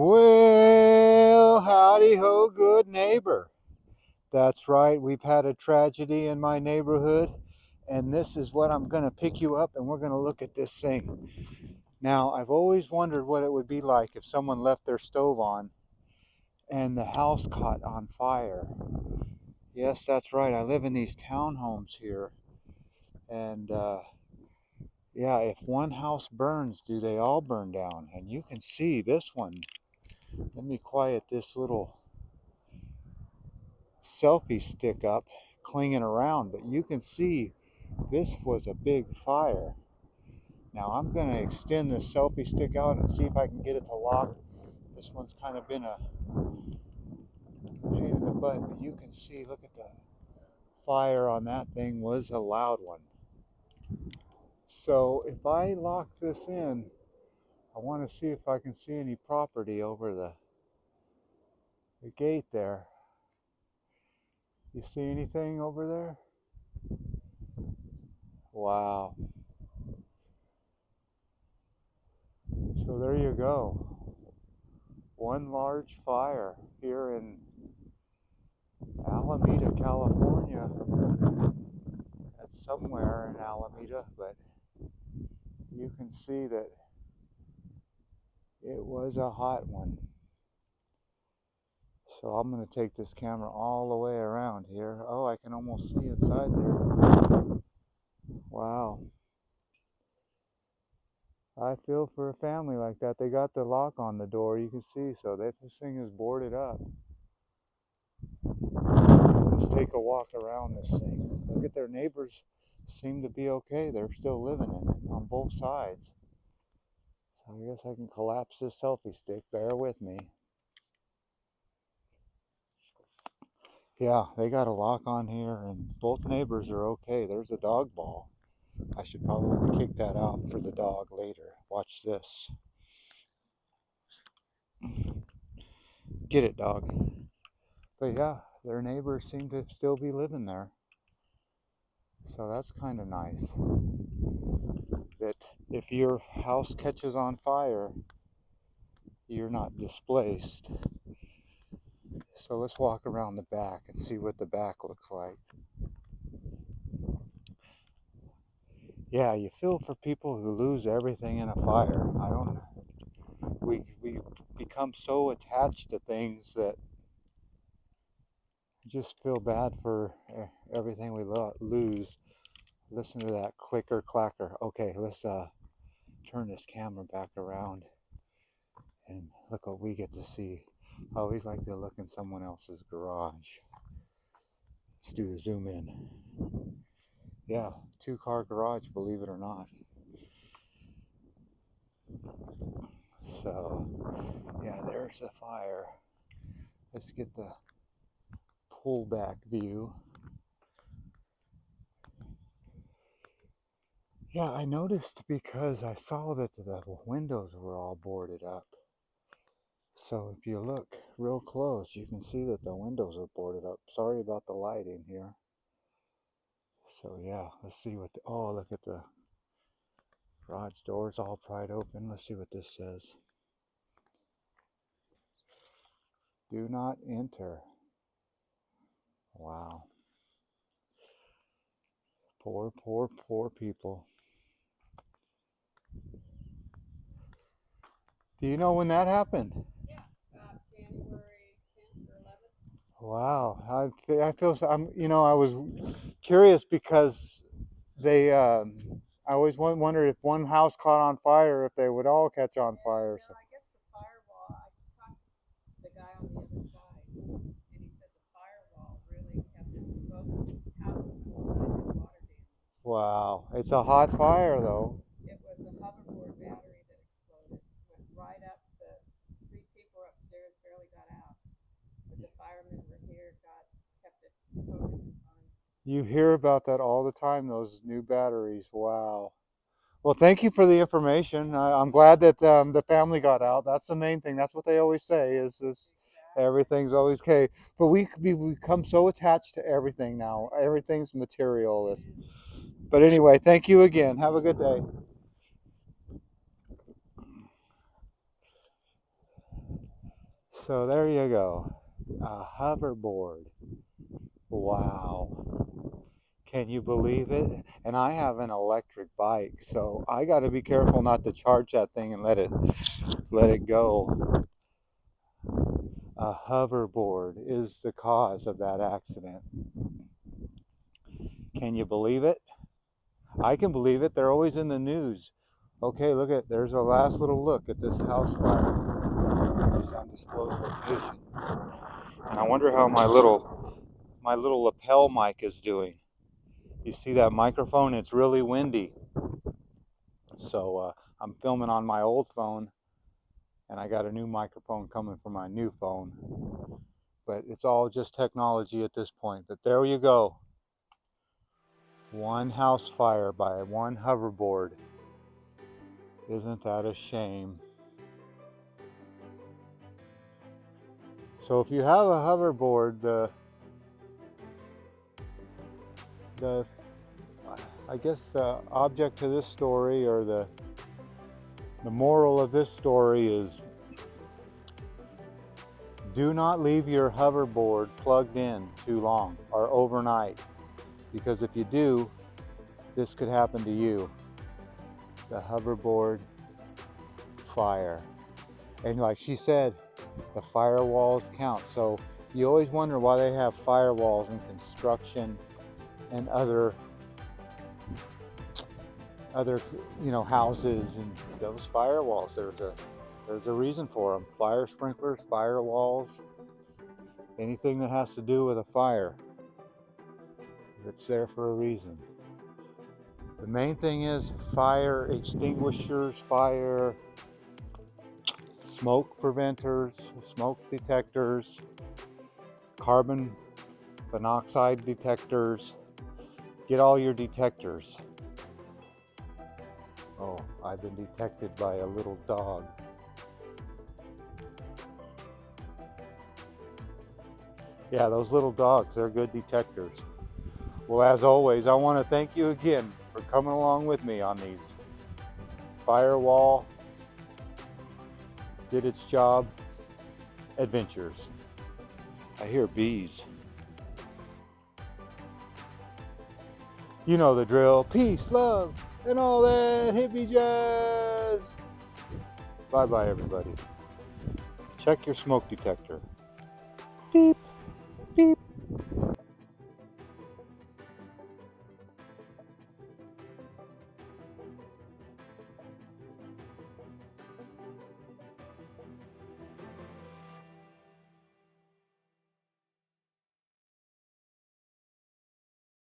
Well, howdy ho, good neighbor. That's right, we've had a tragedy in my neighborhood, and this is what I'm going to pick you up, and we're going to look at this thing. Now, I've always wondered what it would be like if someone left their stove on and the house caught on fire. Yes, that's right, I live in these townhomes here, and yeah, if one house burns, do they all burn down? And you can see this one. Let me quiet this little selfie stick up clinging around, but you can see this was a big fire. Now I'm going to extend this selfie stick out and see if I can get it to lock. This one's kind of been a pain in the butt, but you can see, look at the fire on that thing was a loud one. So if I lock this in, I want to see if I can see any property over the gate there. You see anything over there? Wow. So there you go. One large fire here in Alameda, California. That's somewhere in Alameda, but you can see that it was a hot one. So I'm going to take this camera all the way around here. Oh, I can almost see inside there. Wow. I feel for a family like that. They got the lock on the door, you can see, so this thing is boarded up. Let's take a walk around this thing. Look at their neighbors, seem to be okay. They're still living in it on both sides. So I guess I can collapse this selfie stick. Bear with me. Yeah, they got a lock on here and both neighbors are okay. There's a dog ball. I should probably kick that out for the dog later. Watch this. Get it, dog. But yeah, their neighbors seem to still be living there. So that's kind of nice. That if your house catches on fire, you're not displaced. So let's walk around the back and see what the back looks like. Yeah, you feel for people who lose everything in a fire. I don't know. We become so attached to things that just feel bad for everything we lose. Listen to that clicker clacker. Okay, let's turn this camera back around and look what we get to see. I always like to look in someone else's garage. Let's do the zoom in. Yeah, 2-car garage, believe it or not. So, yeah, there's the fire. Let's get the pullback view. Yeah, I noticed because I saw that the windows were all boarded up. So if you look real close, you can see that the windows are boarded up. Sorry about the lighting here. So yeah, let's see what oh, look at the garage doors all pried open. Let's see what this says. Do not enter. Wow. Poor, poor, poor people. Do you know when that happened? Yeah, January 10th or 11th. Wow, I feel so. I was curious because they. I always wondered if one house caught on fire, if they would all catch on Yeah, fire. no, So, I guess the firewall, I talked to the guy on the other side, and he said the firewall really kept it. Both houses on the side had water damage. wow, it's a hot fire though. It was a hoverboard battery that exploded. Went right up. The three people upstairs barely got out. But the firemen were here, kept it totally confined. You hear about that all the time. Those new batteries. Wow. Well, thank you for the information. I'm glad that the family got out. That's the main thing. That's what they always say is Exactly. everything's always okay. But we become so attached to everything now. Everything's materialist. But anyway, thank you again. Have a good day. So there you go. A hoverboard. Wow. Can you believe it? And I have an electric bike, so I got to be careful not to charge that thing and let it go. A hoverboard is the cause of that accident. Can you believe it? I can believe it. They're always in the news. Okay, look at, there's a last little look at this house fire at this undisclosed location. And I wonder how my little lapel mic is doing. You see that microphone? It's really windy. So I'm filming on my old phone, and I got a new microphone coming from my new phone. But it's all just technology at this point. But there you go. One house fire by one hoverboard. Isn't that a shame? So if you have a hoverboard, the I guess the object to this story, or the moral of this story is, do not leave your hoverboard plugged in too long or overnight, because if you do, this could happen to you. The hoverboard fire. And like she said, the firewalls count. So you always wonder why they have firewalls in construction and other houses, and those firewalls, there's a reason for them. Fire sprinklers, firewalls, anything that has to do with a fire, it's there for a reason. The main thing is fire extinguishers, fire smoke preventers, smoke detectors, carbon monoxide detectors. Get all your detectors. Oh, I've been detected by a little dog. Yeah, those little dogs, they're good detectors. Well, as always, I want to thank you again for coming along with me on these firewall did its job adventures. I hear bees. You know the drill. Peace, love, and all that hippie jazz. Bye-bye, everybody. Check your smoke detector.